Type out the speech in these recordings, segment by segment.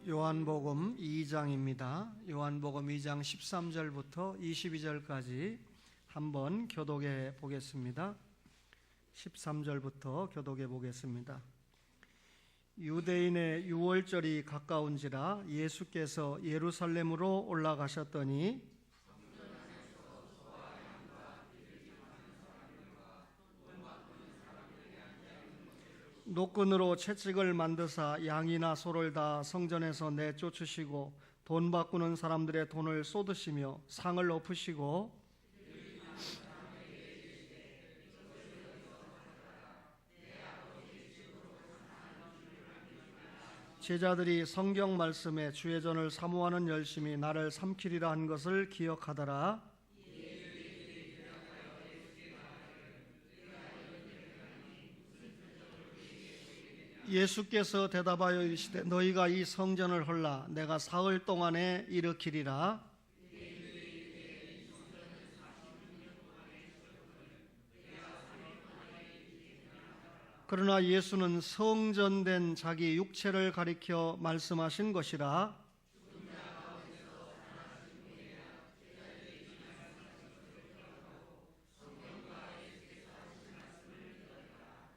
요한복음 2장입니다. 요한복음 2장 13절부터 22절까지 한번 교독해 보겠습니다. 13절부터 교독해 보겠습니다. 유대인의 유월절이 가까운지라 예수께서 예루살렘으로 올라가셨더니 노끈으로 채찍을 만드사 양이나 소를 다 성전에서 내쫓으시고 돈 바꾸는 사람들의 돈을 쏟으시며 상을 엎으시고 제자들이 성경 말씀에 주의 전을 사모하는 열심이 나를 삼키리라 한 것을 기억하더라. 예수께서 대답하여 이르시되 너희가 이 성전을 헐라 내가 사흘 동안에 일으키리라. 그러나 예수는 성전된 자기 육체를 가리켜 말씀하신 것이라.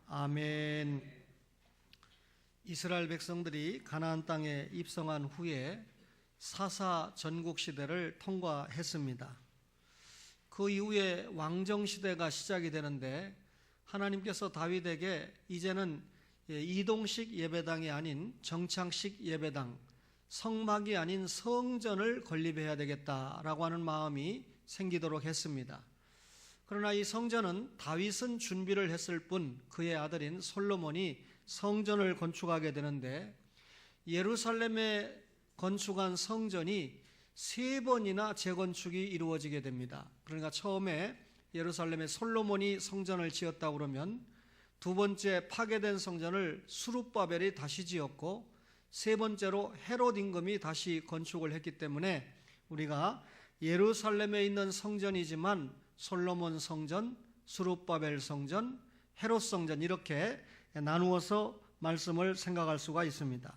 아멘. 이스라엘 백성들이 가나안 땅에 입성한 후에 사사 전국 시대를 통과했습니다. 그 이후에 왕정 시대가 시작이 되는데 하나님께서 다윗에게 이제는 이동식 예배당이 아닌 정창식 예배당, 성막이 아닌 성전을 건립해야 되겠다라고 하는 마음이 생기도록 했습니다. 그러나 이 성전은 다윗은 준비를 했을 뿐 그의 아들인 솔로몬이 성전을 건축하게 되는데 예루살렘에 건축한 성전이 3번이나 재건축이 이루어지게 됩니다. 그러니까 처음에 예루살렘에 솔로몬이 성전을 지었다고 그러면 두 번째 파괴된 성전을 수룹바벨이 다시 지었고 세 번째로 헤롯 임금이 다시 건축을 했기 때문에 우리가 예루살렘에 있는 성전이지만 솔로몬 성전, 수룹바벨 성전, 헤롯 성전 이렇게 나누어서 말씀을 생각할 수가 있습니다.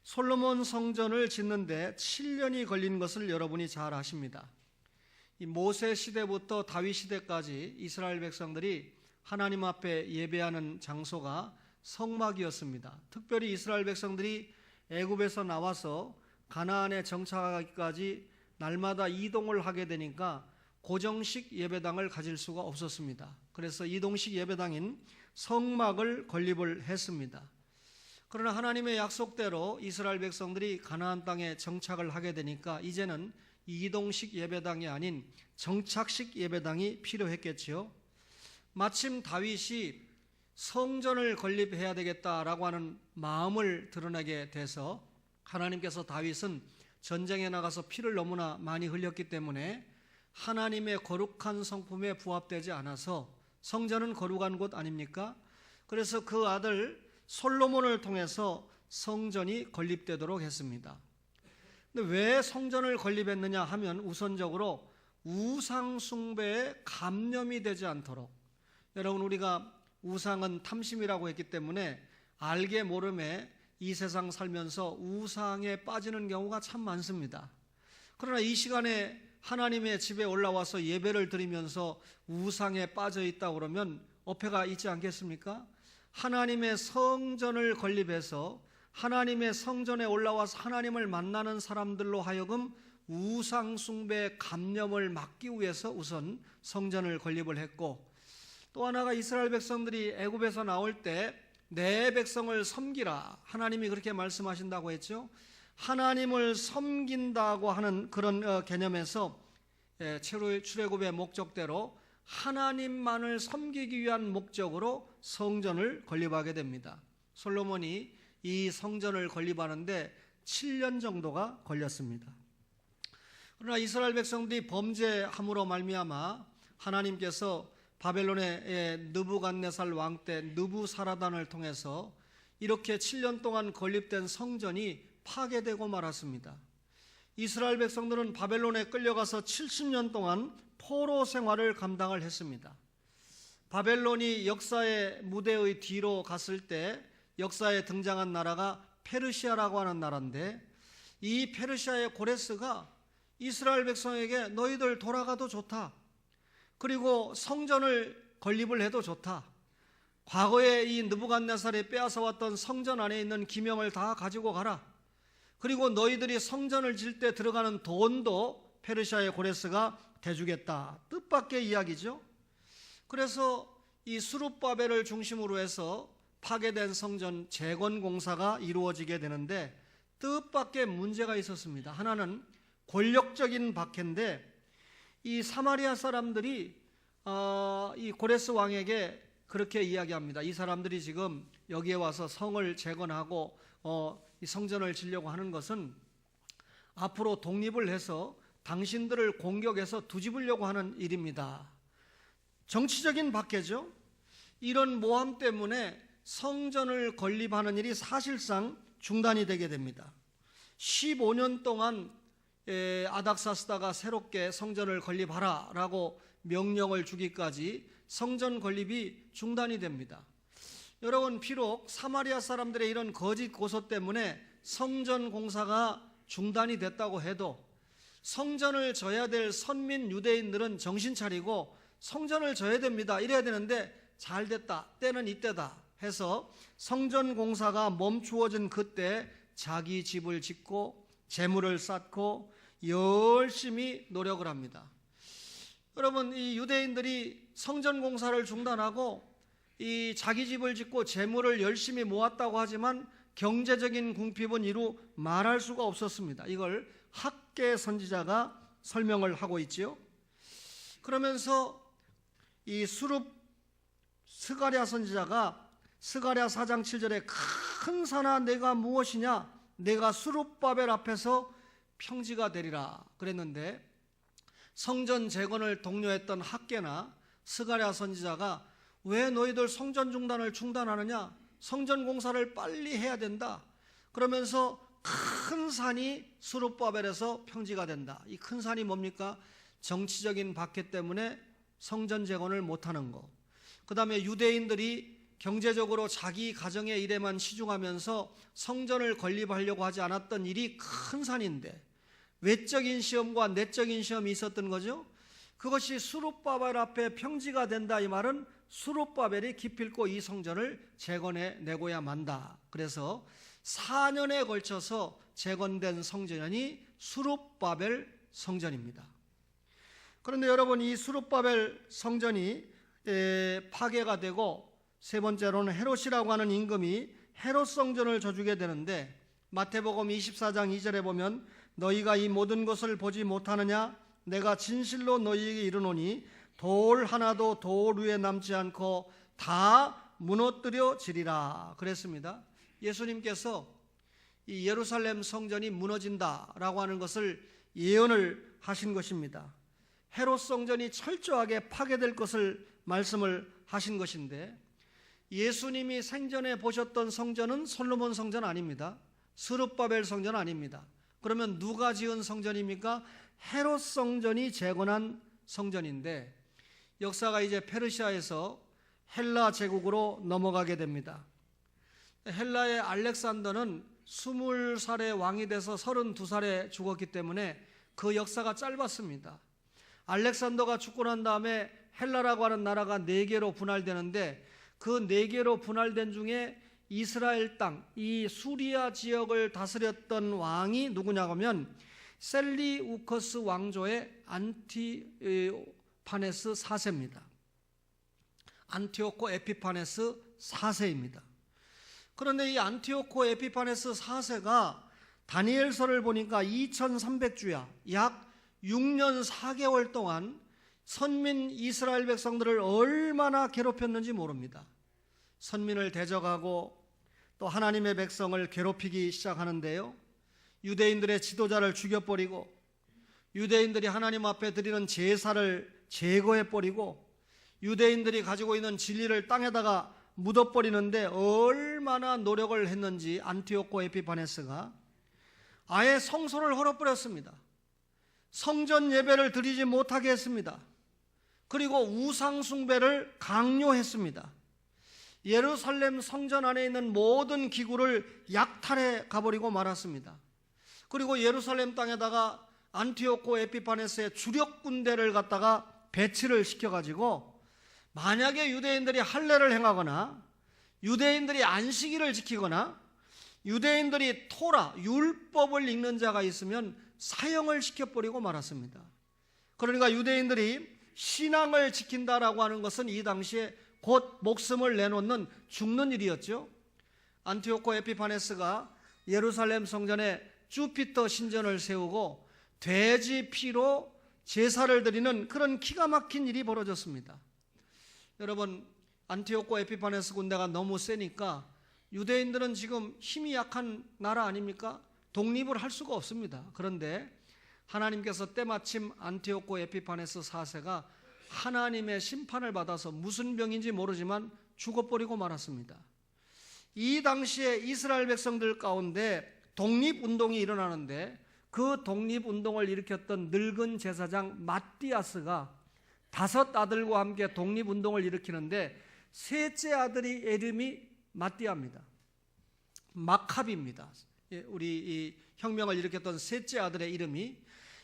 솔로몬 성전을 짓는데 7년이 걸린 것을 여러분이 잘 아십니다. 이 모세 시대부터 다윗 시대까지 이스라엘 백성들이 하나님 앞에 예배하는 장소가 성막이었습니다. 특별히 이스라엘 백성들이 애굽에서 나와서 가나안에 정착하기까지 날마다 이동을 하게 되니까 고정식 예배당을 가질 수가 없었습니다. 그래서 이동식 예배당인 성막을 건립을 했습니다. 그러나 하나님의 약속대로 이스라엘 백성들이 가나안 땅에 정착을 하게 되니까 이제는 이동식 예배당이 아닌 정착식 예배당이 필요했겠지요. 마침 다윗이 성전을 건립해야 되겠다라고 하는 마음을 드러내게 돼서 하나님께서 다윗은 전쟁에 나가서 피를 너무나 많이 흘렸기 때문에 하나님의 거룩한 성품에 부합되지 않아서 성전은 거룩한 곳 아닙니까? 그래서 그 아들 솔로몬을 통해서 성전이 건립되도록 했습니다. 근데 왜 성전을 건립했느냐 하면 우선적으로 우상 숭배에 감염이 되지 않도록, 여러분 우리가 우상은 탐심이라고 했기 때문에 알게 모름에 이 세상 살면서 우상에 빠지는 경우가 참 많습니다. 그러나 이 시간에 하나님의 집에 올라와서 예배를 드리면서 우상에 빠져 있다 그러면 어폐가 있지 않겠습니까? 하나님의 성전을 건립해서 하나님의 성전에 올라와서 하나님을 만나는 사람들로 하여금 우상 숭배의 감염을 막기 위해서 우선 성전을 건립을 했고, 또 하나가 이스라엘 백성들이 애굽에서 나올 때 내 백성을 섬기라 하나님이 그렇게 말씀하신다고 했죠. 하나님을 섬긴다고 하는 그런 개념에서 출애굽의 목적대로 하나님만을 섬기기 위한 목적으로 성전을 건립하게 됩니다. 솔로몬이 이 성전을 건립하는데 7년 정도가 걸렸습니다. 그러나 이스라엘 백성들이 범죄함으로 말미암아 하나님께서 바벨론의 느부갓네살 왕 때 느부사라단을 통해서 이렇게 7년 동안 건립된 성전이 파괴되고 말았습니다. 이스라엘 백성들은 바벨론에 끌려가서 70년 동안 포로 생활을 감당을 했습니다. 바벨론이 역사의 무대의 뒤로 갔을 때 역사에 등장한 나라가 페르시아라고 하는 나라인데, 이 페르시아의 고레스가 이스라엘 백성에게 너희들 돌아가도 좋다, 그리고 성전을 건립을 해도 좋다, 과거에 이 느부갓네살이 빼앗아왔던 성전 안에 있는 기명을 다 가지고 가라, 그리고 너희들이 성전을 질 때 들어가는 돈도 페르시아의 고레스가 대주겠다, 뜻밖의 이야기죠. 그래서 이 스룹바벨을 중심으로 해서 파괴된 성전 재건 공사가 이루어지게 되는데, 뜻밖의 문제가 있었습니다. 하나는 권력적인 박해인데, 이 사마리아 사람들이 이 고레스 왕에게 그렇게 이야기합니다. 이 사람들이 지금 여기에 와서 성을 재건하고 이 성전을 지려고 하는 것은 앞으로 독립을 해서 당신들을 공격해서 뒤집으려고 하는 일입니다. 정치적인 박해죠. 이런 모함 때문에 성전을 건립하는 일이 사실상 중단이 되게 됩니다. 15년 동안 아닥사스다가 새롭게 성전을 건립하라 라고 명령을 주기까지 성전 건립이 중단이 됩니다. 여러분, 비록 사마리아 사람들의 이런 거짓 고소 때문에 성전 공사가 중단이 됐다고 해도 성전을 져야 될 선민 유대인들은 정신 차리고 성전을 져야 됩니다, 이래야 되는데, 잘 됐다, 때는 이때다 해서 성전 공사가 멈추어진 그때 자기 집을 짓고 재물을 쌓고 열심히 노력을 합니다. 여러분, 이 유대인들이 성전 공사를 중단하고 이 자기 집을 짓고 재물을 열심히 모았다고 하지만 경제적인 궁핍은 이루 말할 수가 없었습니다. 이걸 학계 선지자가 설명을 하고 있지요. 그러면서 이 스가랴 선지자가 스가랴 4장 7절에 큰 산아 내가 무엇이냐, 내가 스룹바벨 앞에서 평지가 되리라 그랬는데, 성전 재건을 독려했던 학계나 스가랴 선지자가 왜 너희들 성전 중단을 중단하느냐, 성전 공사를 빨리 해야 된다 그러면서 큰 산이 스룹바벨에서 평지가 된다. 이 큰 산이 뭡니까? 정치적인 박해 때문에 성전 재건을 못하는 거, 그 다음에 유대인들이 경제적으로 자기 가정의 일에만 치중하면서 성전을 건립하려고 하지 않았던 일이 큰 산인데, 외적인 시험과 내적인 시험이 있었던 거죠. 그것이 스룹바벨 앞에 평지가 된다, 이 말은 스룹바벨이 기필코 이 성전을 재건해 내고야 만다. 그래서 4년에 걸쳐서 재건된 성전이 스룹바벨 성전입니다. 그런데 여러분, 이 스룹바벨 성전이 파괴가 되고, 세 번째로는 헤롯이라고 하는 임금이 헤롯 성전을 저주게 되는데, 마태복음 24장 2절에 보면 너희가 이 모든 것을 보지 못하느냐, 내가 진실로 너희에게 이르노니 돌 하나도 돌 위에 남지 않고 다 무너뜨려지리라 그랬습니다. 예수님께서 이 예루살렘 성전이 무너진다라고 하는 것을 예언을 하신 것입니다. 헤롯 성전이 철저하게 파괴될 것을 말씀을 하신 것인데, 예수님이 생전에 보셨던 성전은 솔로몬 성전 아닙니다. 스룹바벨 성전 아닙니다. 그러면 누가 지은 성전입니까? 헤롯 성전이 재건한 성전인데, 역사가 이제 페르시아에서 헬라 제국으로 넘어가게 됩니다. 헬라의 알렉산더는 20살의 왕이 돼서 32살에 죽었기 때문에 그 역사가 짧았습니다. 알렉산더가 죽고 난 다음에 헬라라고 하는 나라가 4개로 분할되는데, 그 4개로 분할된 중에 이스라엘 땅, 이 수리아 지역을 다스렸던 왕이 누구냐고 하면 셀리우커스 왕조의 안티파네스 4세입니다. 안티오코 에피파네스 4세입니다. 그런데 이 안티오코 에피파네스 4세가 다니엘서를 보니까 2300주야, 약 6년 4개월 동안 선민 이스라엘 백성들을 얼마나 괴롭혔는지 모릅니다. 선민을 대적하고 또 하나님의 백성을 괴롭히기 시작하는데요, 유대인들의 지도자를 죽여버리고, 유대인들이 하나님 앞에 드리는 제사를 제거해버리고, 유대인들이 가지고 있는 진리를 땅에다가 묻어버리는데 얼마나 노력을 했는지 안티오코 에피파네스가 아예 성소를 헐어버렸습니다. 성전 예배를 드리지 못하게 했습니다. 그리고 우상 숭배를 강요했습니다. 예루살렘 성전 안에 있는 모든 기구를 약탈해 가버리고 말았습니다. 그리고 예루살렘 땅에다가 안티오코 에피파네스의 주력 군대를 갖다가 배치를 시켜가지고 만약에 유대인들이 할례를 행하거나 유대인들이 안식일을 지키거나 유대인들이 토라, 율법을 읽는 자가 있으면 사형을 시켜버리고 말았습니다. 그러니까 유대인들이 신앙을 지킨다라고 하는 것은 이 당시에 곧 목숨을 내놓는 죽는 일이었죠. 안티오코 에피파네스가 예루살렘 성전에 주피터 신전을 세우고 돼지 피로 제사를 드리는 그런 기가 막힌 일이 벌어졌습니다. 여러분, 안티오코 에피파네스 군대가 너무 세니까 유대인들은 지금 힘이 약한 나라 아닙니까? 독립을 할 수가 없습니다. 그런데 하나님께서 때마침 안티오코 에피파네스 4세가 하나님의 심판을 받아서 무슨 병인지 모르지만 죽어버리고 말았습니다. 이 당시에 이스라엘 백성들 가운데 독립운동이 일어나는데 그 독립운동을 일으켰던 늙은 제사장 마띠아스가 5 아들과 함께 독립운동을 일으키는데 셋째 아들이 이름이 마띠아입니다. 마카비입니다. 우리 이 혁명을 일으켰던 셋째 아들의 이름이,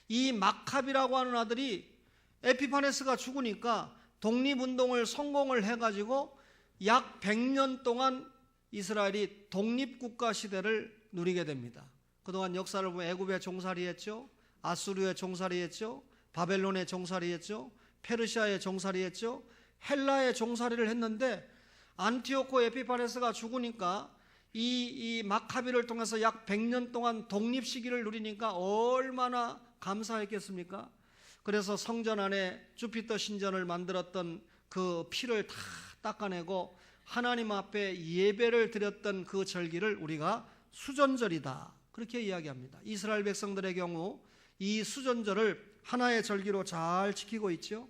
이 마카비라고 하는 아들이 에피파네스가 죽으니까 독립운동을 성공을 해가지고 약 100년 동안 이스라엘이 독립국가 시대를 누리게 됩니다. 그동안 역사를 보면 애굽에 종살이했죠, 아수르에 종살이했죠, 바벨론에 종살이했죠, 페르시아에 종살이했죠, 헬라에 종살이를 했는데 안티오코 에피파네스가 죽으니까 이 마카비를 통해서 약 100년 동안 독립 시기를 누리니까 얼마나 감사했겠습니까? 그래서 성전 안에 주피터 신전을 만들었던 그 피를 다 닦아내고 하나님 앞에 예배를 드렸던 그 절기를 우리가 수전절이다, 그렇게 이야기합니다. 이스라엘 백성들의 경우 이 수전절을 하나의 절기로 잘 지키고 있죠.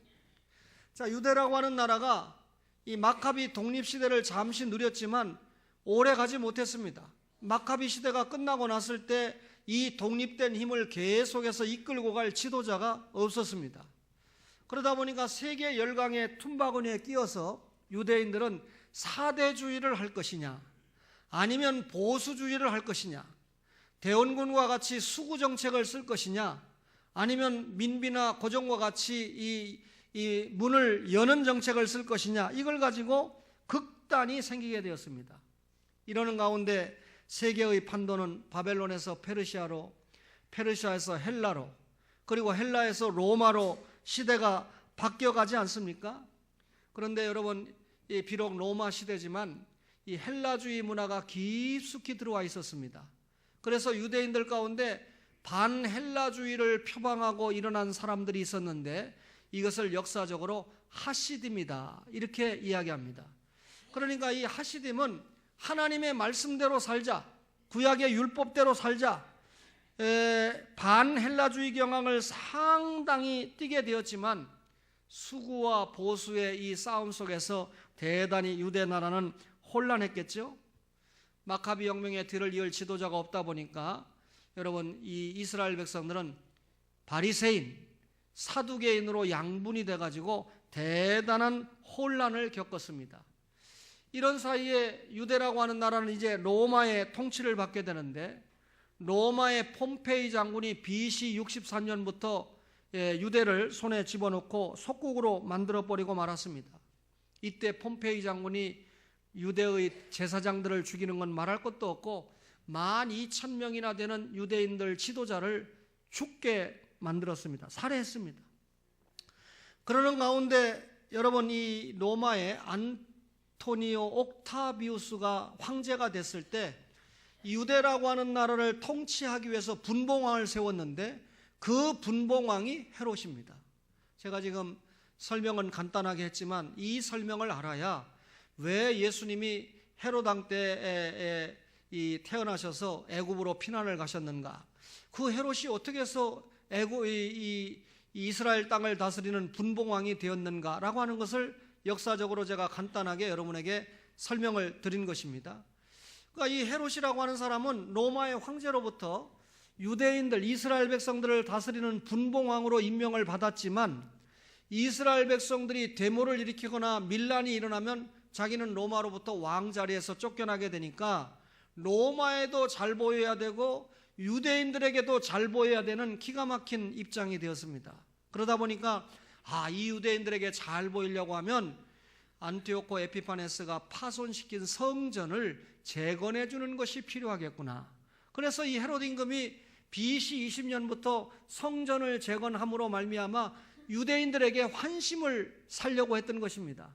자, 유대라고 하는 나라가 이 마카비 독립시대를 잠시 누렸지만 오래 가지 못했습니다. 마카비 시대가 끝나고 났을 때 이 독립된 힘을 계속해서 이끌고 갈 지도자가 없었습니다. 그러다 보니까 세계 열강의 tum바구니에 끼어서 유대인들은 사대주의를 할 것이냐 아니면 보수주의를 할 것이냐, 대원군과 같이 수구 정책을 쓸 것이냐 아니면 민비나 고종과 같이 이 문을 여는 정책을 쓸 것이냐, 이걸 가지고 극단이 생기게 되었습니다. 이러는 가운데 세계의 판도는 바벨론에서 페르시아로, 페르시아에서 헬라로, 그리고 헬라에서 로마로 시대가 바뀌어가지 않습니까? 그런데 여러분, 비록 로마 시대지만 이 헬라주의 문화가 깊숙이 들어와 있었습니다. 그래서 유대인들 가운데 반헬라주의를 표방하고 일어난 사람들이 있었는데 이것을 역사적으로 하시딤이다, 이렇게 이야기합니다. 그러니까 이 하시딤은 하나님의 말씀대로 살자, 구약의 율법대로 살자, 반헬라주의 경향을 상당히 띠게 되었지만 수구와 보수의 이 싸움 속에서 대단히 유대 나라는 혼란했겠죠. 마카비 혁명의 뒤를 이을 지도자가 없다 보니까 여러분, 이 이스라엘 백성들은 바리새인, 사두개인으로 양분이 돼가지고 대단한 혼란을 겪었습니다. 이런 사이에 유대라고 하는 나라는 이제 로마의 통치를 받게 되는데 로마의 폼페이 장군이 BC 64년부터 유대를 손에 집어넣고 속국으로 만들어버리고 말았습니다. 이때 폼페이 장군이 유대의 제사장들을 죽이는 건 말할 것도 없고 12,000명이나 되는 유대인들 지도자를 죽게 만들었습니다. 살해했습니다. 그러는 가운데 여러분, 이 로마의 안토니오 옥타비우스가 황제가 됐을 때 유대라고 하는 나라를 통치하기 위해서 분봉왕을 세웠는데 그 분봉왕이 헤롯입니다. 제가 지금 설명은 간단하게 했지만 이 설명을 알아야 왜 예수님이 헤롯 왕 때에 태어나셔서 애굽으로 피난을 가셨는가, 그 헤롯이 어떻게 해서 이스라엘 땅을 다스리는 분봉왕이 되었는가라고 하는 것을 역사적으로 제가 간단하게 여러분에게 설명을 드린 것입니다. 그러니까 이 헤롯이라고 하는 사람은 로마의 황제로부터 유대인들, 이스라엘 백성들을 다스리는 분봉왕으로 임명을 받았지만 이스라엘 백성들이 데모를 일으키거나 밀란이 일어나면 자기는 로마로부터 왕 자리에서 쫓겨나게 되니까 로마에도 잘 보여야 되고 유대인들에게도 잘 보여야 되는 기가 막힌 입장이 되었습니다. 그러다 보니까 이 유대인들에게 잘 보이려고 하면 안티오코 에피파네스가 파손시킨 성전을 재건해 주는 것이 필요하겠구나. 그래서 이 헤롯 임금이 BC 20년부터 성전을 재건함으로 말미암아 유대인들에게 환심을 살려고 했던 것입니다.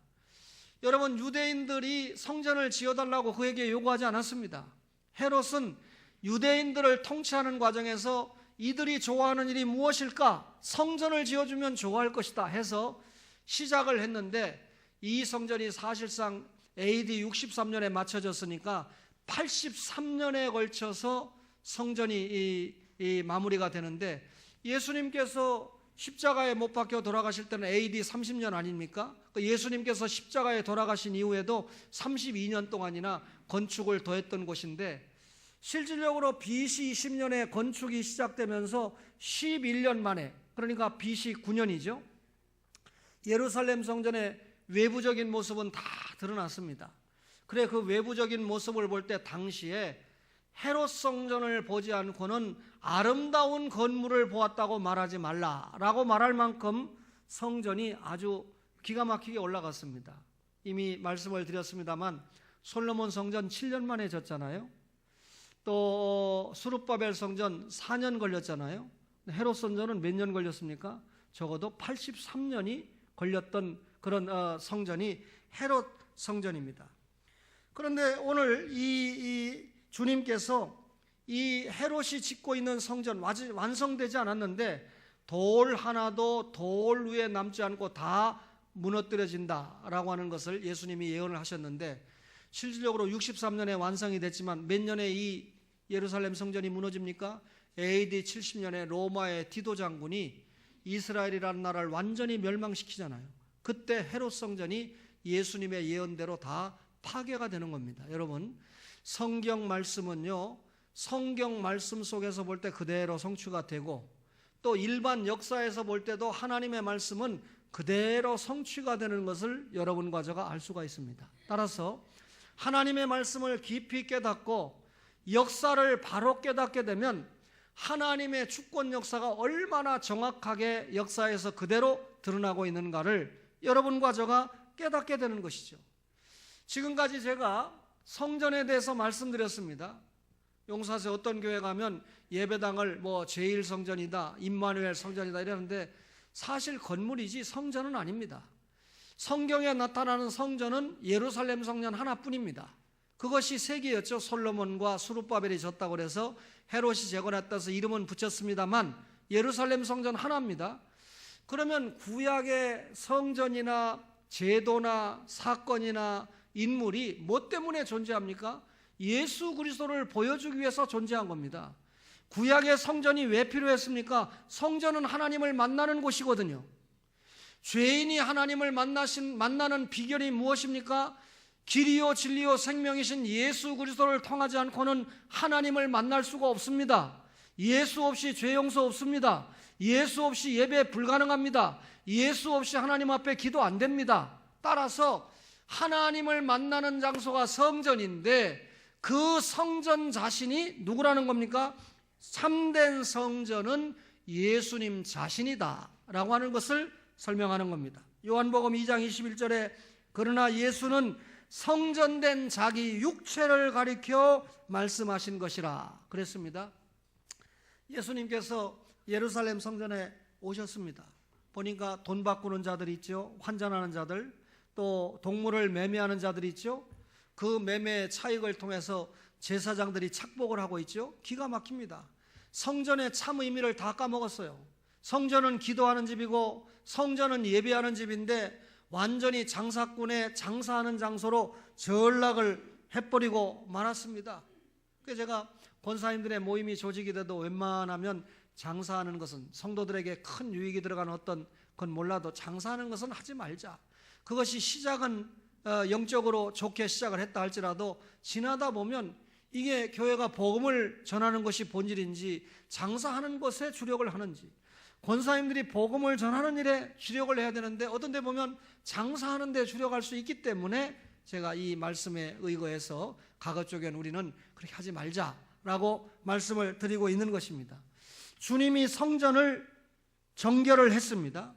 여러분, 유대인들이 성전을 지어달라고 그에게 요구하지 않았습니다. 헤롯은 유대인들을 통치하는 과정에서 이들이 좋아하는 일이 무엇일까? 성전을 지어주면 좋아할 것이다 해서 시작을 했는데, 이 성전이 사실상 AD 63년에 맞춰졌으니까 83년에 걸쳐서 성전이 마무리가 되는데, 예수님께서 십자가에 못 박혀 돌아가실 때는 AD 30년 아닙니까? 예수님께서 십자가에 돌아가신 이후에도 32년 동안이나 건축을 더했던 곳인데, 실질적으로 BC 20년에 건축이 시작되면서 11년 만에, 그러니까 BC 9년이죠. 예루살렘 성전의 외부적인 모습은 다 드러났습니다. 그래, 그 외부적인 모습을 볼 때 당시에 헤롯 성전을 보지 않고는 아름다운 건물을 보았다고 말하지 말라라고 말할 만큼 성전이 아주 기가 막히게 올라갔습니다. 이미 말씀을 드렸습니다만 솔로몬 성전 7년 만에 졌잖아요. 또 스룹바벨 성전 4년 걸렸잖아요. 헤롯 성전은 몇 년 걸렸습니까? 적어도 83년이 걸렸던 그런 성전이 헤롯 성전입니다. 그런데 오늘 이 주님께서 이 헤롯이 짓고 있는 성전 완성되지 않았는데 돌 하나도 돌 위에 남지 않고 다 무너뜨려진다라고 하는 것을 예수님이 예언을 하셨는데, 실질적으로 63년에 완성이 됐지만 몇 년에 이 예루살렘 성전이 무너집니까? AD 70년에 로마의 디도 장군이 이스라엘이라는 나라를 완전히 멸망시키잖아요. 그때 헤롯 성전이 예수님의 예언대로 다 파괴가 되는 겁니다. 여러분, 성경 말씀은요, 성경 말씀 속에서 볼 때 그대로 성취가 되고, 또 일반 역사에서 볼 때도 하나님의 말씀은 그대로 성취가 되는 것을 여러분과 제가 알 수가 있습니다. 따라서 하나님의 말씀을 깊이 깨닫고 역사를 바로 깨닫게 되면 하나님의 주권 역사가 얼마나 정확하게 역사에서 그대로 드러나고 있는가를 여러분과 제가 깨닫게 되는 것이죠. 지금까지 제가 성전에 대해서 말씀드렸습니다. 용사세 어떤 교회 가면 예배당을 제1성전이다, 임마누엘 성전이다 이러는데 사실 건물이지 성전은 아닙니다. 성경에 나타나는 성전은 예루살렘 성전 하나뿐입니다. 그것이 세 개였죠. 솔로몬과 스룹바벨이 졌다고 해서 헤롯이 재건했다 해서 이름은 붙였습니다만 예루살렘 성전 하나입니다. 그러면 구약의 성전이나 제도나 사건이나 인물이 뭐 때문에 존재합니까? 예수 그리스도를 보여주기 위해서 존재한 겁니다. 구약의 성전이 왜 필요했습니까? 성전은 하나님을 만나는 곳이거든요. 죄인이 하나님을 만나는 비결이 무엇입니까? 길이요 진리요 생명이신 예수 그리스도를 통하지 않고는 하나님을 만날 수가 없습니다. 예수 없이 죄 용서 없습니다. 예수 없이 예배 불가능합니다. 예수 없이 하나님 앞에 기도 안 됩니다. 따라서 하나님을 만나는 장소가 성전인데 그 성전 자신이 누구라는 겁니까? 참된 성전은 예수님 자신이다 라고 하는 것을 설명하는 겁니다. 요한복음 2장 21절에 그러나 예수는 성전된 자기 육체를 가리켜 말씀하신 것이라 그랬습니다. 예수님께서 예루살렘 성전에 오셨습니다. 보니까 돈 바꾸는 자들이 있죠. 환전하는 자들, 또 동물을 매매하는 자들이 있죠. 그 매매의 차익을 통해서 제사장들이 착복을 하고 있죠. 기가 막힙니다. 성전의 참 의미를 다 까먹었어요. 성전은 기도하는 집이고 성전은 예배하는 집인데 완전히 장사꾼의 장사하는 장소로 전락을 해버리고 말았습니다. 그래서 제가 권사님들의 모임이 조직이 돼도 웬만하면 장사하는 것은 성도들에게 큰 유익이 들어가는 어떤 건 몰라도 장사하는 것은 하지 말자. 그것이 시작은 영적으로 좋게 시작을 했다 할지라도 지나다 보면 이게 교회가 복음을 전하는 것이 본질인지 장사하는 것에 주력을 하는지, 권사님들이 복음을 전하는 일에 주력을 해야 되는데 어떤 데 보면 장사하는 데 주력할 수 있기 때문에 제가 이 말씀에 의거해서 가급적이면 우리는 그렇게 하지 말자라고 말씀을 드리고 있는 것입니다. 주님이 성전을 정결을 했습니다.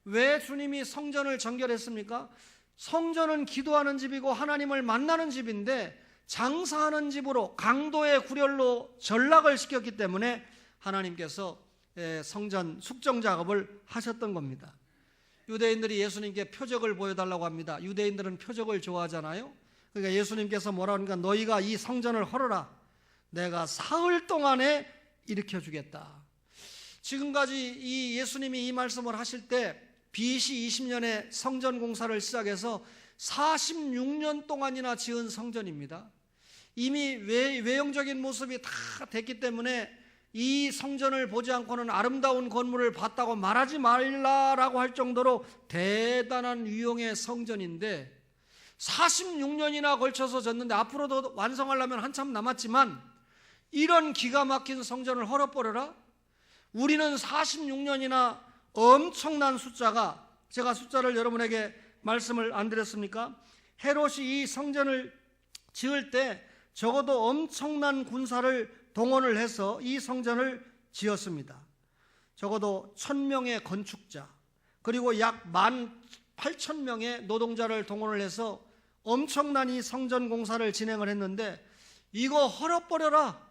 왜 주님이 성전을 정결했습니까? 성전은 기도하는 집이고 하나님을 만나는 집인데 장사하는 집으로 강도의 구렬로 전락을 시켰기 때문에 하나님께서 성전 숙정 작업을 하셨던 겁니다. 유대인들이 예수님께 표적을 보여달라고 합니다. 유대인들은 표적을 좋아하잖아요. 그러니까 예수님께서 뭐라 하니까 너희가 이 성전을 헐어라. 내가 사흘 동안에 일으켜주겠다. 지금까지 이 예수님이 이 말씀을 하실 때 BC 20년에 성전 공사를 시작해서 46년 동안이나 지은 성전입니다. 이미 외형적인 모습이 다 됐기 때문에 이 성전을 보지 않고는 아름다운 건물을 봤다고 말하지 말라라고 할 정도로 대단한 유형의 성전인데 46년이나 걸쳐서 졌는데 앞으로도 완성하려면 한참 남았지만 이런 기가 막힌 성전을 헐어버려라? 우리는 46년이나 엄청난 숫자가, 제가 숫자를 여러분에게 말씀을 안 드렸습니까? 헤롯이 이 성전을 지을 때 적어도 엄청난 군사를 동원을 해서 이 성전을 지었습니다. 적어도 1000명의 건축자 그리고 약 18,000명의 노동자를 동원을 해서 엄청난 이 성전 공사를 진행을 했는데 이거 헐어버려라.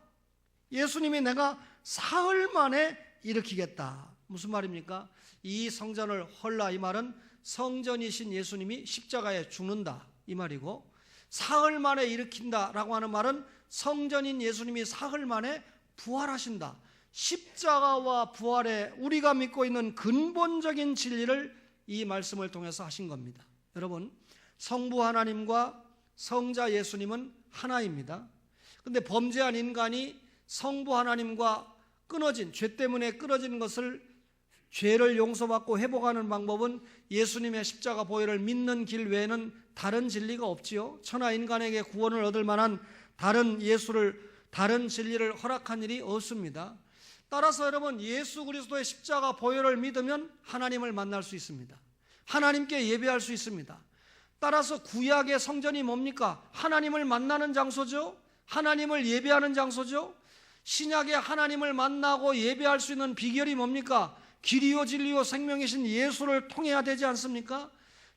예수님이 내가 사흘 만에 일으키겠다. 무슨 말입니까? 이 성전을 헐라 이 말은 성전이신 예수님이 십자가에 죽는다 이 말이고, 사흘 만에 일으킨다라고 하는 말은 성전인 예수님이 사흘 만에 부활하신다. 십자가와 부활에 우리가 믿고 있는 근본적인 진리를 이 말씀을 통해서 하신 겁니다. 여러분, 성부 하나님과 성자 예수님은 하나입니다. 그런데 범죄한 인간이 성부 하나님과 끊어진, 죄 때문에 끊어진 것을, 죄를 용서받고 회복하는 방법은 예수님의 십자가 보혈을 믿는 길 외에는 다른 진리가 없지요. 천하 인간에게 구원을 얻을 만한 다른 진리를 허락한 일이 없습니다. 따라서 여러분, 예수 그리스도의 십자가 보혈을 믿으면 하나님을 만날 수 있습니다. 하나님께 예배할 수 있습니다. 따라서 구약의 성전이 뭡니까? 하나님을 만나는 장소죠. 하나님을 예배하는 장소죠. 신약의 하나님을 만나고 예배할 수 있는 비결이 뭡니까? 길이요 진리요 생명이신 예수를 통해야 되지 않습니까?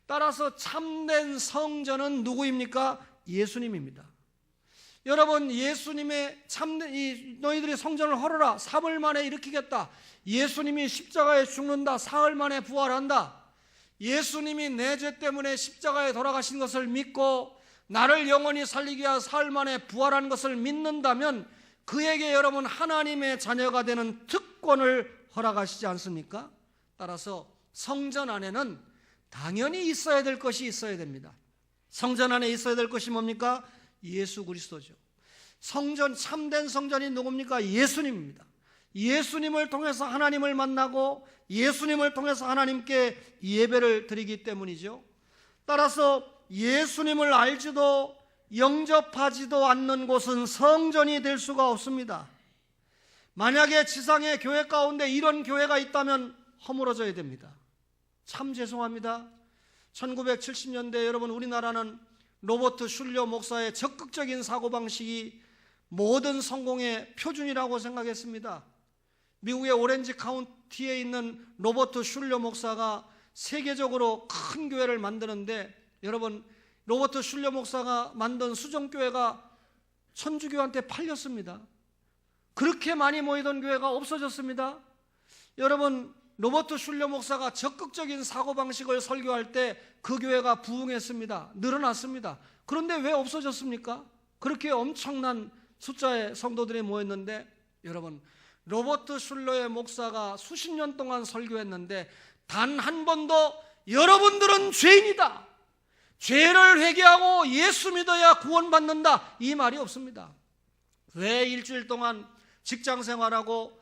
따라서 참된 성전은 누구입니까? 예수님입니다. 여러분, 예수님의 참된 너희들이 성전을 헐어라. 3일 만에 일으키겠다. 예수님이 십자가에 죽는다. 사흘 만에 부활한다. 예수님이 내 죄 때문에 십자가에 돌아가신 것을 믿고 나를 영원히 살리기 위해 사흘 만에 부활한 것을 믿는다면 그에게 여러분 하나님의 자녀가 되는 특권을 허락하시지 않습니까? 따라서 성전 안에는 당연히 있어야 될 것이 있어야 됩니다. 성전 안에 있어야 될 것이 뭡니까? 예수 그리스도죠. 성전, 참된 성전이 누굽니까? 예수님입니다. 예수님을 통해서 하나님을 만나고 예수님을 통해서 하나님께 예배를 드리기 때문이죠. 따라서 예수님을 알지도 영접하지도 않는 곳은 성전이 될 수가 없습니다. 만약에 지상의 교회 가운데 이런 교회가 있다면 허물어져야 됩니다. 참 죄송합니다. 1970년대 여러분, 우리나라는 로버트 슐러 목사의 적극적인 사고방식이 모든 성공의 표준이라고 생각했습니다. 미국의 오렌지 카운티에 있는 로버트 슐러 목사가 세계적으로 큰 교회를 만드는데, 여러분, 로버트 슐러 목사가 만든 수정교회가 천주교한테 팔렸습니다. 그렇게 많이 모이던 교회가 없어졌습니다. 여러분, 로버트 슐러 목사가 적극적인 사고방식을 설교할 때 그 교회가 부흥했습니다. 늘어났습니다. 그런데 왜 없어졌습니까? 그렇게 엄청난 숫자의 성도들이 모였는데, 여러분, 로버트 슐러의 목사가 수십 년 동안 설교했는데 단 한 번도 여러분들은 죄인이다, 죄를 회개하고 예수 믿어야 구원받는다, 이 말이 없습니다. 왜 일주일 동안 직장생활하고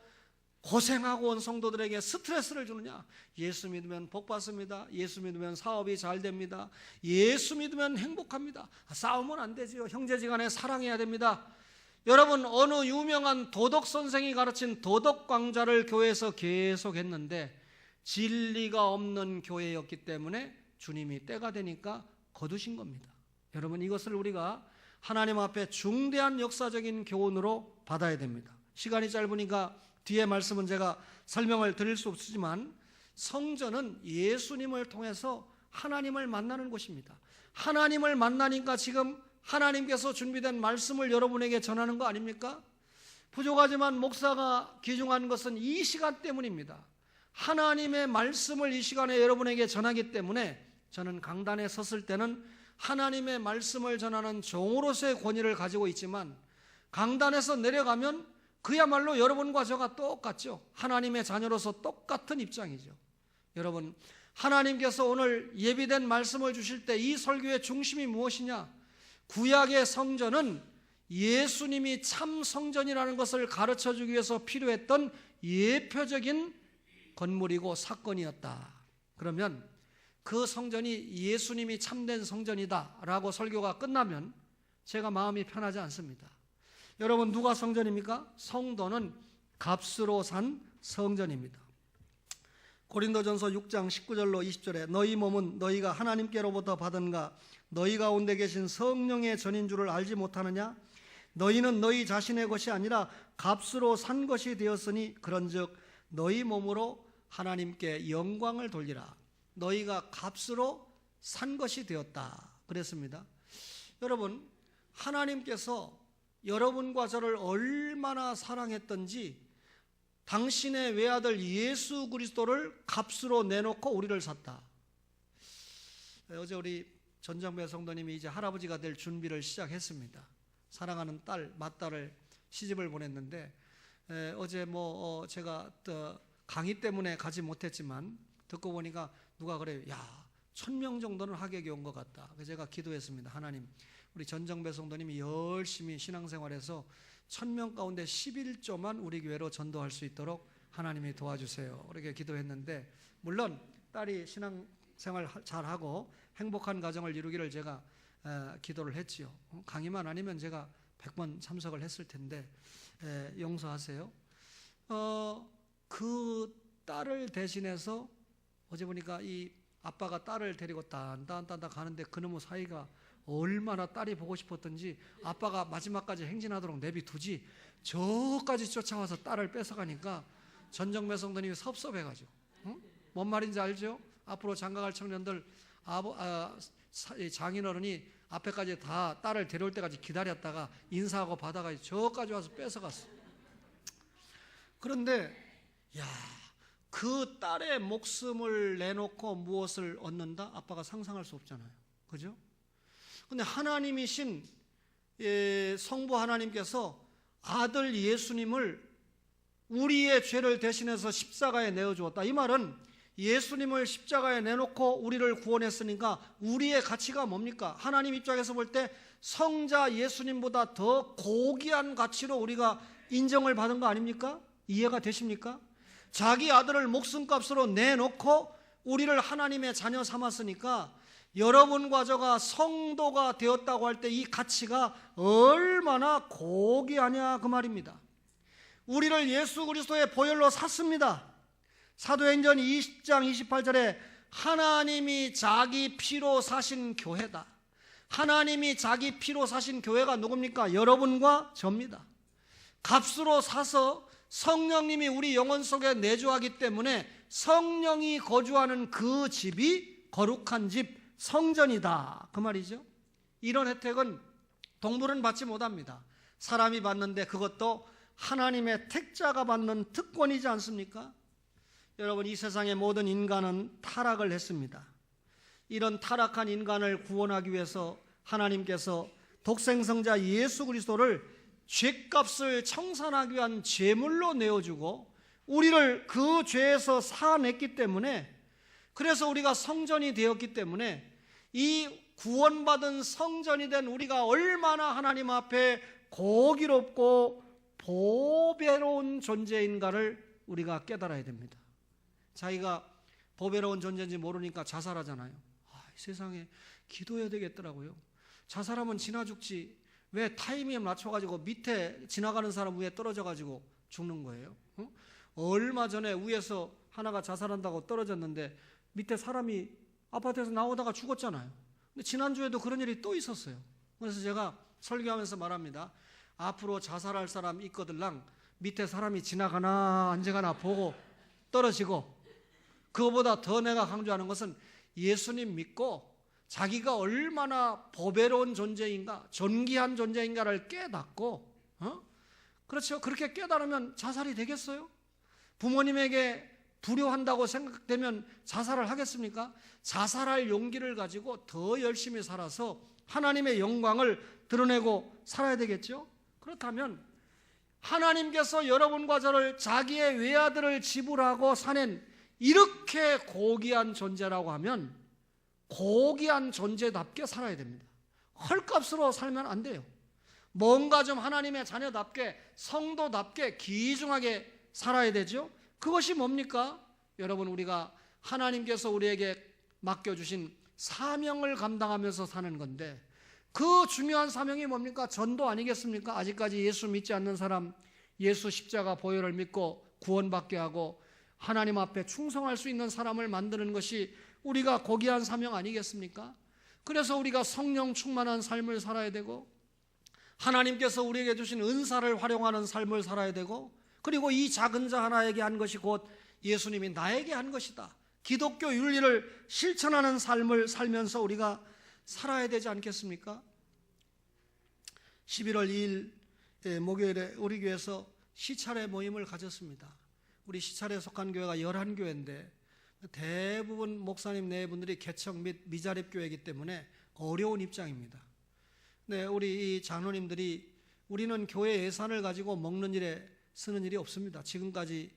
고생하고 온 성도들에게 스트레스를 주느냐? 예수 믿으면 복 받습니다. 예수 믿으면 사업이 잘 됩니다. 예수 믿으면 행복합니다. 싸우면 안 되지요. 형제지간에 사랑해야 됩니다. 여러분, 어느 유명한 도덕 선생이 가르친 도덕 강좌를 교회에서 계속 했는데 진리가 없는 교회였기 때문에 주님이 때가 되니까 거두신 겁니다. 여러분, 이것을 우리가 하나님 앞에 중대한 역사적인 교훈으로 받아야 됩니다. 시간이 짧으니까 뒤에 말씀은 제가 설명을 드릴 수 없지만 성전은 예수님을 통해서 하나님을 만나는 곳입니다. 하나님을 만나니까 지금 하나님께서 준비된 말씀을 여러분에게 전하는 거 아닙니까? 부족하지만 목사가 귀중한 것은 이 시간 때문입니다. 하나님의 말씀을 이 시간에 여러분에게 전하기 때문에 저는 강단에 섰을 때는 하나님의 말씀을 전하는 종으로서의 권위를 가지고 있지만 강단에서 내려가면 그야말로 여러분과 저가 똑같죠. 하나님의 자녀로서 똑같은 입장이죠. 여러분, 하나님께서 오늘 예비된 말씀을 주실 때 이 설교의 중심이 무엇이냐? 구약의 성전은 예수님이 참 성전이라는 것을 가르쳐주기 위해서 필요했던 예표적인 건물이고 사건이었다. 그러면 그 성전이 예수님이 참된 성전이다 라고 설교가 끝나면 제가 마음이 편하지 않습니다. 여러분, 누가 성전입니까? 성도는 값으로 산 성전입니다. 고린도전서 6장 19절로 20절에 너희 몸은 너희가 하나님께로부터 받은가 너희 가운데 계신 성령의 전인 줄을 알지 못하느냐? 너희는 너희 자신의 것이 아니라 값으로 산 것이 되었으니 그런즉 너희 몸으로 하나님께 영광을 돌리라. 너희가 값으로 산 것이 되었다 그랬습니다. 여러분, 하나님께서 여러분과 저를 얼마나 사랑했던지 당신의 외아들 예수 그리스도를 값으로 내놓고 우리를 샀다. 어제 우리 전정배 성도님이 이제 할아버지가 될 준비를 시작했습니다. 사랑하는 딸, 맏딸을 시집을 보냈는데 어제 제가 강의 때문에 가지 못했지만 듣고 보니까 누가 그래요. 야, 1000명 정도는 하객이 온 것 같다. 그래서 제가 기도했습니다. 하나님, 우리 전정배 성도님이 열심히 신앙생활해서 1000명 가운데 11조만 우리 교회로 전도할 수 있도록 하나님이 도와주세요. 그렇게 기도했는데 물론 딸이 신앙생활 잘하고 행복한 가정을 이루기를 제가 기도를 했지요. 강의만 아니면 제가 100번 참석을 했을 텐데 용서하세요. 그 딸을 대신해서 어제 보니까 이 아빠가 딸을 데리고 딴딴딴딴 가는데 그놈의 사이가 얼마나 딸이 보고 싶었던지 아빠가 마지막까지 행진하도록 내비두지 저까지 쫓아와서 딸을 뺏어가니까 전정배 성도님이 섭섭해가지고 뭔 말인지 알죠? 앞으로 장가갈 청년들 장인어른이 앞에까지 다 딸을 데려올 때까지 기다렸다가 인사하고 받아가지고 저까지 와서 뺏어갔어. 그런데 그 딸의 목숨을 내놓고 무엇을 얻는다? 아빠가 상상할 수 없잖아요. 그죠? 근데 하나님이신 성부 하나님께서 아들 예수님을 우리의 죄를 대신해서 십자가에 내어주었다. 이 말은 예수님을 십자가에 내놓고 우리를 구원했으니까 우리의 가치가 뭡니까? 하나님 입장에서 볼 때 성자 예수님보다 더 고귀한 가치로 우리가 인정을 받은 거 아닙니까? 이해가 되십니까? 자기 아들을 목숨값으로 내놓고 우리를 하나님의 자녀 삼았으니까 여러분과 저가 성도가 되었다고 할 때 이 가치가 얼마나 고귀하냐 그 말입니다. 우리를 예수 그리스도의 보혈로 샀습니다. 사도행전 20장 28절에 하나님이 자기 피로 사신 교회다. 하나님이 자기 피로 사신 교회가 누굽니까? 여러분과 저입니다. 값으로 사서 성령님이 우리 영혼 속에 내주하기 때문에 성령이 거주하는 그 집이 거룩한 집, 성전이다 그 말이죠. 이런 혜택은 동물은 받지 못합니다. 사람이 받는데 그것도 하나님의 택자가 받는 특권이지 않습니까? 여러분, 이 세상의 모든 인간은 타락을 했습니다. 이런 타락한 인간을 구원하기 위해서 하나님께서 독생성자 예수 그리스도를 죄값을 청산하기 위한 제물로 내어주고 우리를 그 죄에서 사냈기 때문에, 그래서 우리가 성전이 되었기 때문에 이 구원받은 성전이 된 우리가 얼마나 하나님 앞에 고기롭고 보배로운 존재인가를 우리가 깨달아야 됩니다. 자기가 보배로운 존재인지 모르니까 자살하잖아요. 이 세상에 기도해야 되겠더라고요. 자살하면 지나 죽지 왜 타이밍에 맞춰가지고 밑에 지나가는 사람 위에 떨어져가지고 죽는 거예요? 얼마 전에 위에서 하나가 자살한다고 떨어졌는데 밑에 사람이 아파트에서 나오다가 죽었잖아요. 근데 지난주에도 그런 일이 또 있었어요. 그래서 제가 설교하면서 말합니다. 앞으로 자살할 사람 있거들랑 밑에 사람이 지나가나 안 지나가나 보고 떨어지고, 그거보다 더 내가 강조하는 것은 예수님 믿고 자기가 얼마나 보배로운 존재인가, 존귀한 존재인가를 깨닫고, 그렇죠. 그렇게 깨달으면 자살이 되겠어요? 부모님에게 불효한다고 생각되면 자살을 하겠습니까? 자살할 용기를 가지고 더 열심히 살아서 하나님의 영광을 드러내고 살아야 되겠죠? 그렇다면 하나님께서 여러분과 저를 자기의 외아들을 지불하고 사낸 이렇게 고귀한 존재라고 하면 고귀한 존재답게 살아야 됩니다. 헐값으로 살면 안 돼요. 뭔가 좀 하나님의 자녀답게, 성도답게 귀중하게 살아야 되죠. 그것이 뭡니까? 여러분, 우리가 하나님께서 우리에게 맡겨주신 사명을 감당하면서 사는 건데, 그 중요한 사명이 뭡니까? 전도 아니겠습니까? 아직까지 예수 믿지 않는 사람, 예수 십자가 보혈을 믿고 구원받게 하고 하나님 앞에 충성할 수 있는 사람을 만드는 것이 우리가 고귀한 사명 아니겠습니까? 그래서 우리가 성령 충만한 삶을 살아야 되고, 하나님께서 우리에게 주신 은사를 활용하는 삶을 살아야 되고, 그리고 이 작은 자 하나에게 한 것이 곧 예수님이 나에게 한 것이다, 기독교 윤리를 실천하는 삶을 살면서 우리가 살아야 되지 않겠습니까? 11월 2일 목요일에 우리 교회에서 시찰회 모임을 가졌습니다. 우리 시찰에 속한 교회가 11교회인데 대부분 목사님 네 분들이 개척 및 미자립 교회이기 때문에 어려운 입장입니다. 네, 우리 이 장로님들이 우리는 교회 예산을 가지고 먹는 일에 쓰는 일이 없습니다. 지금까지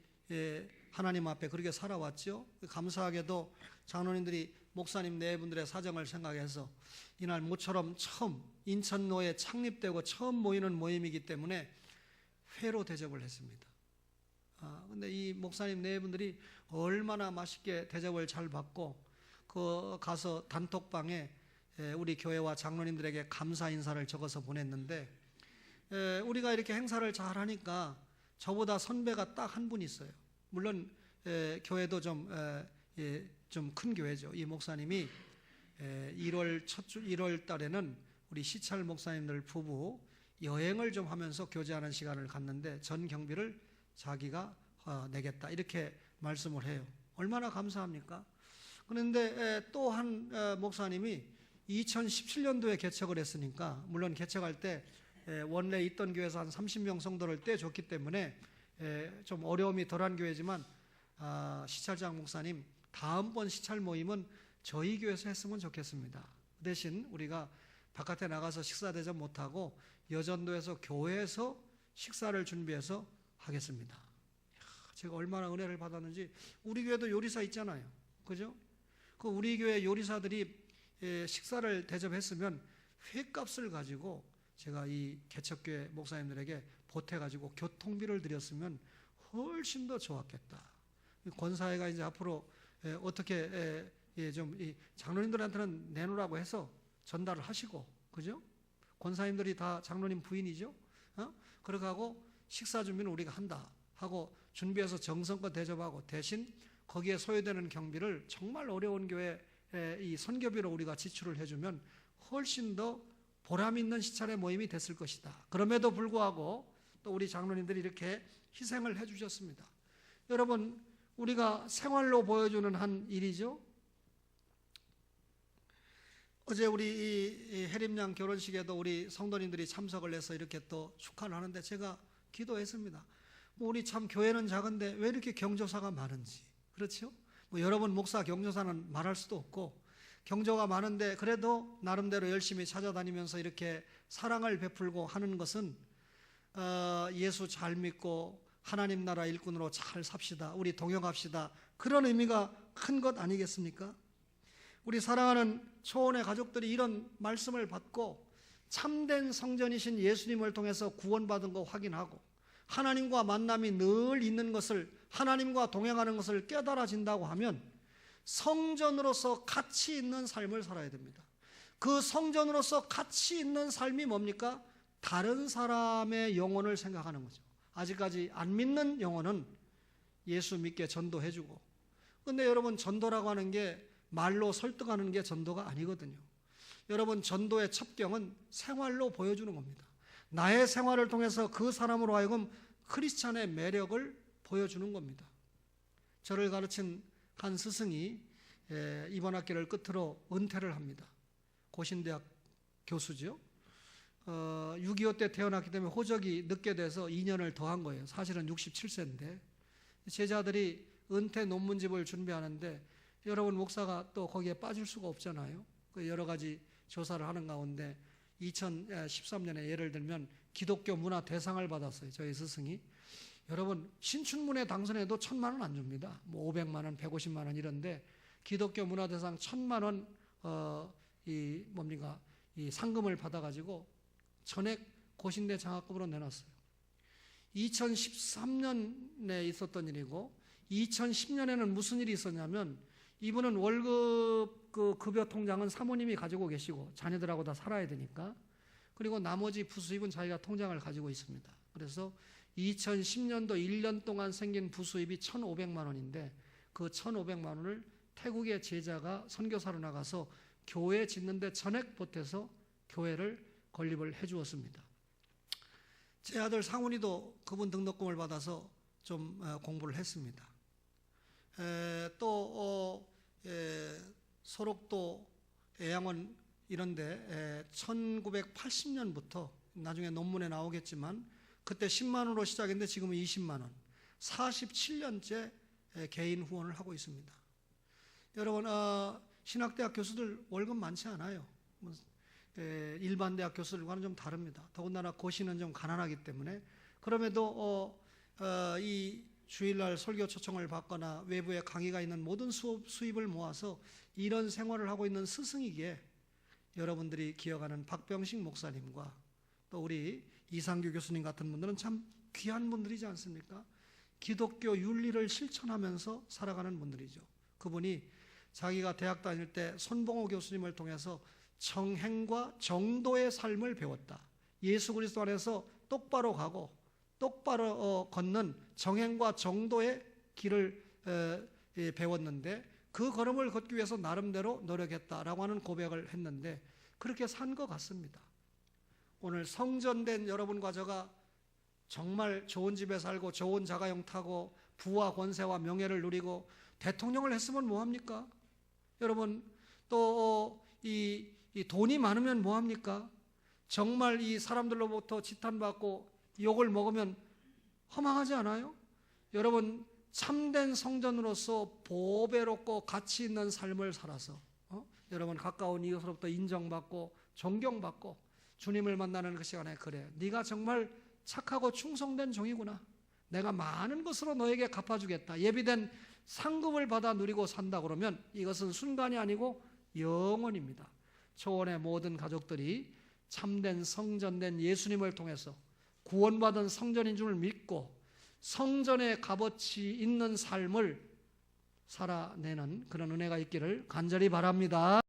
하나님 앞에 그렇게 살아왔죠. 감사하게도 장로님들이 목사님 네 분들의 사정을 생각해서 이날 모처럼 처음 인천로에 창립되고 처음 모이는 모임이기 때문에 회로 대접을 했습니다. 근데 이 목사님 네 분들이 얼마나 맛있게 대접을 잘 받고, 그 가서 단톡방에 우리 교회와 장로님들에게 감사 인사를 적어서 보냈는데, 우리가 이렇게 행사를 잘 하니까 저보다 선배가 딱 한 분 있어요. 물론 교회도 좀 큰 교회죠. 이 목사님이 1월 달에는 우리 시찰 목사님들 부부 여행을 좀 하면서 교제하는 시간을 갖는데 전 경비를 자기가 내겠다, 이렇게 말씀을 해요. 얼마나 감사합니까? 그런데 또 한 목사님이 2017년도에 개척을 했으니까, 물론 개척할 때 원래 있던 교회에서 한 30명 성도를 떼줬기 때문에 좀 어려움이 덜한 교회지만, 시찰장 목사님, 다음번 시찰 모임은 저희 교회에서 했으면 좋겠습니다. 대신 우리가 바깥에 나가서 식사 대접 못하고 여전도에서 교회에서 식사를 준비해서 하겠습니다. 제가 얼마나 은혜를 받았는지. 우리 교회도 요리사 있잖아요, 그죠? 그 우리 교회 요리사들이 식사를 대접했으면 회값을 가지고 제가 이 개척교회 목사님들에게 보태가지고 교통비를 드렸으면 훨씬 더 좋았겠다. 권사회가 이제 앞으로 어떻게 좀 이 장로님들한테는 내놓으라고 해서 전달을 하시고, 그죠? 권사님들이 다 장로님 부인이죠. 그렇게 하고 식사 준비는 우리가 한다 하고 준비해서 정성껏 대접하고, 대신 거기에 소요되는 경비를 정말 어려운 교회 이 선교비로 우리가 지출을 해주면 훨씬 더 보람 있는 시찰의 모임이 됐을 것이다. 그럼에도 불구하고 또 우리 장로님들이 이렇게 희생을 해주셨습니다. 여러분, 우리가 생활로 보여주는 한 일이죠. 어제 우리 이 해림양 결혼식에도 우리 성도님들이 참석을 해서 이렇게 또 축하를 하는데 제가 기도했습니다. 우리 참 교회는 작은데 왜 이렇게 경조사가 많은지. 그렇죠? 여러분 목사 경조사는 말할 수도 없고, 경조가 많은데 그래도 나름대로 열심히 찾아다니면서 이렇게 사랑을 베풀고 하는 것은 예수 잘 믿고 하나님 나라 일꾼으로 잘 삽시다, 우리 동역합시다, 그런 의미가 큰 것 아니겠습니까? 우리 사랑하는 초원의 가족들이 이런 말씀을 받고 참된 성전이신 예수님을 통해서 구원받은 거 확인하고 하나님과 만남이 늘 있는 것을, 하나님과 동행하는 것을 깨달아진다고 하면 성전으로서 가치 있는 삶을 살아야 됩니다. 그 성전으로서 가치 있는 삶이 뭡니까? 다른 사람의 영혼을 생각하는 거죠. 아직까지 안 믿는 영혼은 예수 믿게 전도해주고, 근데 여러분, 전도라고 하는 게 말로 설득하는 게 전도가 아니거든요. 여러분, 전도의 첩경은 생활로 보여주는 겁니다. 나의 생활을 통해서 그 사람으로 하여금 크리스찬의 매력을 보여주는 겁니다. 저를 가르친 한 스승이 이번 학기를 끝으로 은퇴를 합니다. 고신대학 교수죠. 6.25 때 태어났기 때문에 호적이 늦게 돼서 2년을 더한 거예요. 사실은 67세인데 제자들이 은퇴 논문집을 준비하는데 여러분, 목사가 또 거기에 빠질 수가 없잖아요. 여러 가지 조사를 하는 가운데 2013년에 예를 들면 기독교 문화 대상을 받았어요. 저희 스승이. 여러분, 신춘문예 당선해도 1,000만 원 안 줍니다. 뭐 500만 원, 150만 원 이런데 기독교 문화 대상 1,000만 원 이 상금을 받아가지고 전액 고신대 장학금으로 내놨어요. 2013년에 있었던 일이고 2010년에는 무슨 일이 있었냐면 이분은 월급 급여 통장은 사모님이 가지고 계시고 자녀들하고 다 살아야 되니까, 그리고 나머지 부수입은 자기가 통장을 가지고 있습니다. 그래서 2010년도 1년 동안 생긴 부수입이 1,500만 원인데 그 1,500만 원을 태국의 제자가 선교사로 나가서 교회 짓는데 전액 보태서 교회를 건립을 해 주었습니다. 제 아들 상훈이도 그분 등록금을 받아서 좀 공부를 했습니다. 또 소록도 애양원 이런데 1980년부터 나중에 논문에 나오겠지만 그때 10만 원으로 시작했는데 지금은 20만 원, 47년째 개인 후원을 하고 있습니다. 여러분, 신학대학 교수들 월급 많지 않아요. 일반 대학 교수들과는 좀 다릅니다. 더군다나 고시는 좀 가난하기 때문에. 그럼에도 이 주일날 설교 초청을 받거나 외부에 강의가 있는 모든 수입을 모아서 이런 생활을 하고 있는 스승이기에 여러분들이 기억하는 박병식 목사님과 또 우리 이상규 교수님 같은 분들은 참 귀한 분들이지 않습니까? 기독교 윤리를 실천하면서 살아가는 분들이죠. 그분이 자기가 대학 다닐 때 손봉호 교수님을 통해서 정행과 정도의 삶을 배웠다. 예수 그리스도 안에서 똑바로 가고 똑바로 걷는 정행과 정도의 길을 배웠는데 그 걸음을 걷기 위해서 나름대로 노력했다라고 하는 고백을 했는데 그렇게 산 것 같습니다. 오늘 성전된 여러분과 저가 정말 좋은 집에 살고 좋은 자가용 타고 부와 권세와 명예를 누리고 대통령을 했으면 뭐합니까? 여러분, 또 이 돈이 많으면 뭐합니까? 정말 이 사람들로부터 지탄받고 욕을 먹으면 허망하지 않아요? 여러분, 참된 성전으로서 보배롭고 가치 있는 삶을 살아서 여러분 가까운 이웃으로부터 인정받고 존경받고 주님을 만나는 그 시간에 그래, 네가 정말 착하고 충성된 종이구나, 내가 많은 것으로 너에게 갚아주겠다, 예비된 상급을 받아 누리고 산다 그러면 이것은 순간이 아니고 영원입니다. 초원의 모든 가족들이 참된 성전된 예수님을 통해서 구원받은 성전인 줄 믿고 성전의 값어치 있는 삶을 살아내는 그런 은혜가 있기를 간절히 바랍니다.